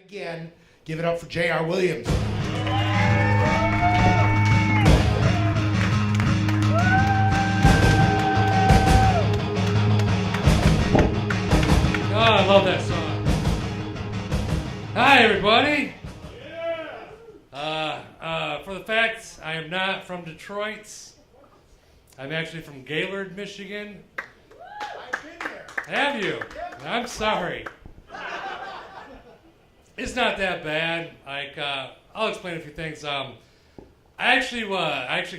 Again, give it up for J.R. Williams. Oh, I love that song. Hi, everybody. For the facts, I am not from Detroit. I'm actually from Gaylord, Michigan. I've been there. Have you? I'm sorry. It's not that bad. I'll explain a few things. I actually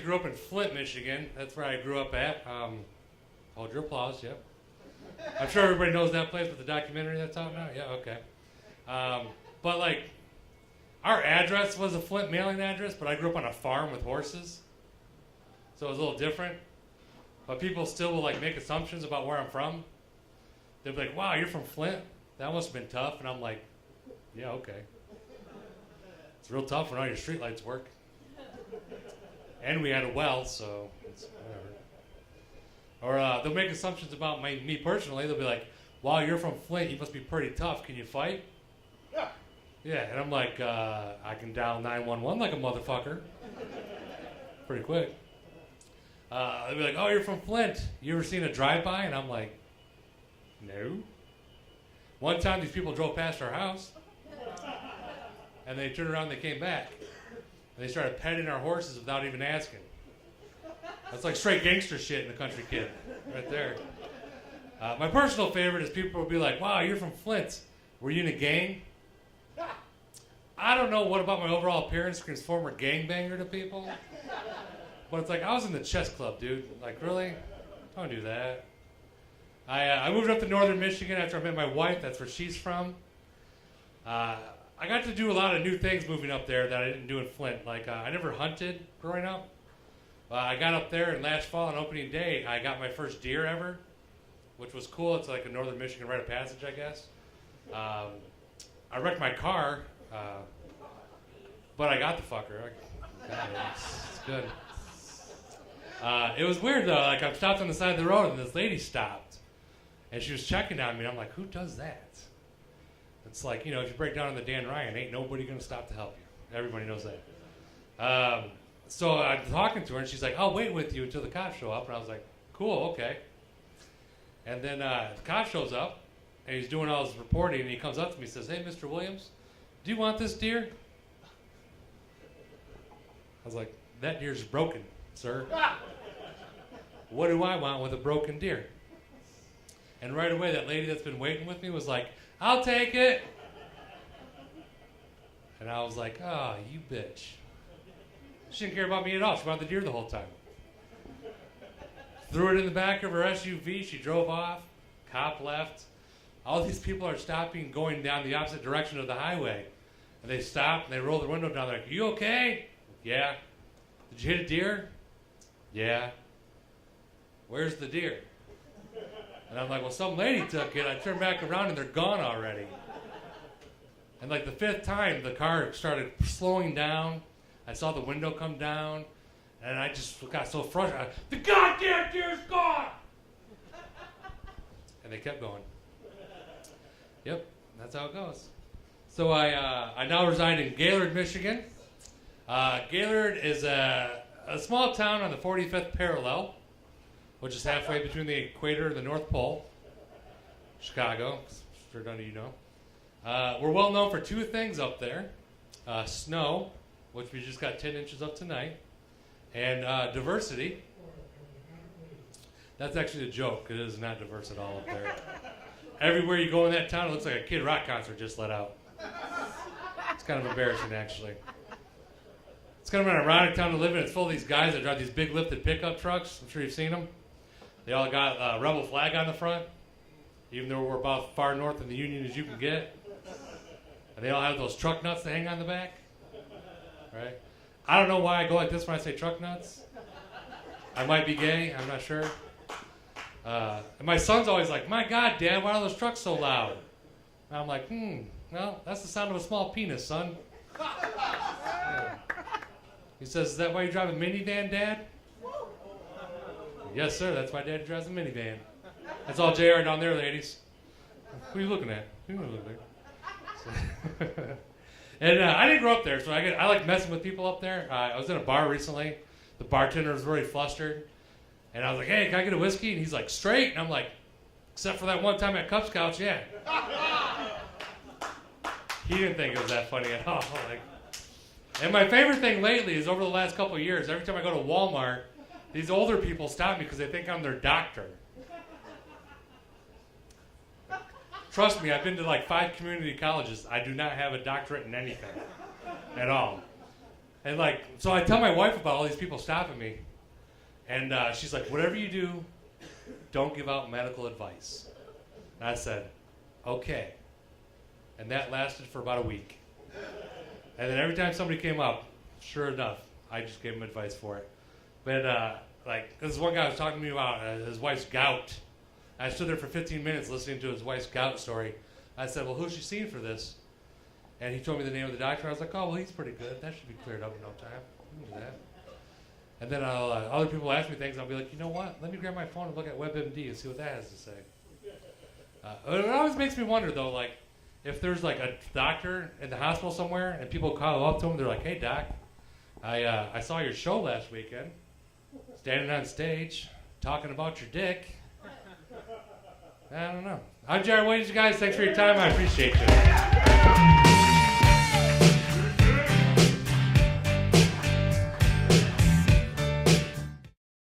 grew up in Flint, Michigan. That's where I grew up at. Hold your applause. Yep. I'm sure everybody knows that place with the documentary that's out now. Yeah. Okay. But like, our address was a Flint mailing address, but I grew up on a farm with horses, so it was a little different. But people still will like make assumptions about where I'm from. They'll be like, "Wow, you're from Flint? That must have been tough." And I'm like, yeah, okay. It's real tough when all your streetlights work. And we had a well, so it's whatever. Or they'll make assumptions about me personally. They'll be like, wow, you're from Flint. You must be pretty tough. Can you fight? Yeah. Yeah, and I'm like, I can dial 911 like a motherfucker. Pretty quick. They'll be like, oh, you're from Flint. You ever seen a drive-by? And I'm like, no. One time these people drove past our house. And they turned around and they came back. And they started petting our horses without even asking. That's like straight gangster shit in a country kid. Right there. My personal favorite is people will be like, wow, you're from Flint. Were you in a gang? I don't know what about my overall appearance screams former gangbanger to people. But it's like, I was in the chess club, dude. Like, really? Don't do that. I moved up to northern Michigan after I met my wife. That's where she's from. I got to do a lot of new things moving up there that I didn't do in Flint. Like, I never hunted growing up. I got up there, and last fall on opening day, I got my first deer ever, which was cool. It's like a northern Michigan rite of passage, I guess. I wrecked my car, but I got the fucker. It's good. It was weird, though. Like, I stopped on the side of the road, and this lady stopped. And she was checking on me, and I'm like, who does that? It's like, you know, if you break down on the Dan Ryan, ain't nobody going to stop to help you. Everybody knows that. So I'm talking to her, and she's like, I'll wait with you until the cops show up. And I was like, cool, okay. And then the cop shows up, and he's doing all his reporting, and he comes up to me and says, hey, Mr. Williams, do you want this deer? I was like, that deer's broken, sir. What do I want with a broken deer? And right away, that lady that's been waiting with me was like, I'll take it. And I was like, oh, you bitch. She didn't care about me at all. She wanted the deer the whole time. Threw it in the back of her SUV. She drove off. Cop left. All these people are stopping, going down the opposite direction of the highway. And they stop, and they roll the window down. They're like, you okay? Yeah. Did you hit a deer? Yeah. Where's the deer? And I'm like, well, some lady took it. I turned back around, and they're gone already. And like the fifth time, the car started slowing down. I saw the window come down, and I just got so frustrated. The goddamn deer's gone! And they kept going. Yep, that's how it goes. So I now reside in Gaylord, Michigan. Gaylord is a small town on the 45th parallel, which is halfway between the equator and the North Pole. Chicago, sure none of you know. We're well known for two things up there. Snow, which we just got 10 inches of tonight, and diversity. That's actually a joke. It is not diverse at all up there. Everywhere you go in that town, it looks like a Kid Rock concert just let out. It's kind of embarrassing, actually. It's kind of an ironic town to live in. It's full of these guys that drive these big lifted pickup trucks. I'm sure you've seen them. They all got a rebel flag on the front, even though we're about far north in the Union as you can get. And they all have those truck nuts that hang on the back. Right? I don't know why I go like this when I say truck nuts. I might be gay. I'm not sure. And my son's always like, my God, Dad, why are those trucks so loud? And I'm like, well, that's the sound of a small penis, son. Yeah. He says, is that why you drive a minivan, Dad? Yes, sir. That's why Dad drives a minivan. That's all JR down there, ladies. Who are you looking at? Who are you looking at? So And I didn't grow up there, so I like messing with people up there. I was in a bar recently. The bartender was very flustered. And I was like, hey, can I get a whiskey? And he's like, straight. And I'm like, except for that one time at Cub Scouts, yeah. He didn't think it was that funny at all. And my favorite thing lately is over the last couple of years, every time I go to Walmart, these older people stop me because they think I'm their doctor. Trust me, I've been to like 5 community colleges. I do not have a doctorate in anything at all. And so I tell my wife about all these people stopping me. And she's like, whatever you do, don't give out medical advice. And I said, okay. And that lasted for about a week. And then every time somebody came up, sure enough, I just gave them advice for it. But this one guy was talking to me about his wife's gout. I stood there for 15 minutes listening to his wife's gout story. I said, well, who's she seeing for this? And he told me the name of the doctor. I was like, oh, well, he's pretty good. That should be cleared up in no time. We can do that. And then other people ask me things. I'll be like, you know what? Let me grab my phone and look at WebMD and see what that has to say. It always makes me wonder, though, if there's a doctor in the hospital somewhere and people call up to him, they're like, hey, doc, I saw your show last weekend, standing on stage, talking about your dick. I don't know. I'm Jared Williams, guys. Thanks for your time. I appreciate you.